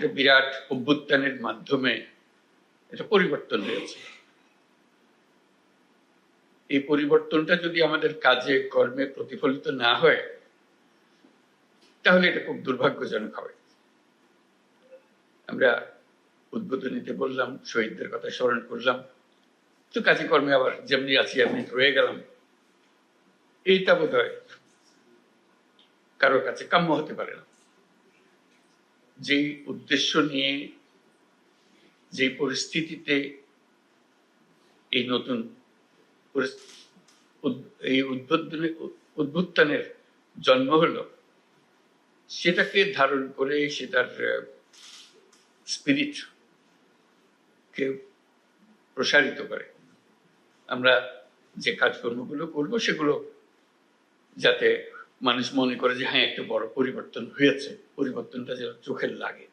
একটা বিরাট অভ্যুত্থানের মাধ্যমে এটা পরিবর্তন হয়েছে। এই পরিবর্তনটা যদি আমাদের কাজে কর্মে প্রতিফলিত না হয় তাহলে এটা খুব দুর্ভাগ্যজনক হবে। আমরা উদ্বোধনীতে বললাম, শহীদদের কথা স্মরণ করলাম, তো কাজে কর্মে আবার যেমনি আছি এমনি রয়ে গেলাম, এইটা বোধ হয় কারোর কাছে কাম্য হতে পারে না। যেই উদ্দেশ্য নিয়ে, যে পরিস্থিতিতে এই নতুন এই উদ্বোধনের জন্ম হলো, সেটাকে ধারণ করে সেটার স্পিরিট কে প্রসারিত করে আমরা যে কাজকর্মগুলো করবো সেগুলো যাতে মানুষ মনে করে যে হ্যাঁ একটা বড় পরিবর্তন হয়েছে, পরিবর্তনটা যেন চোখের লাগে।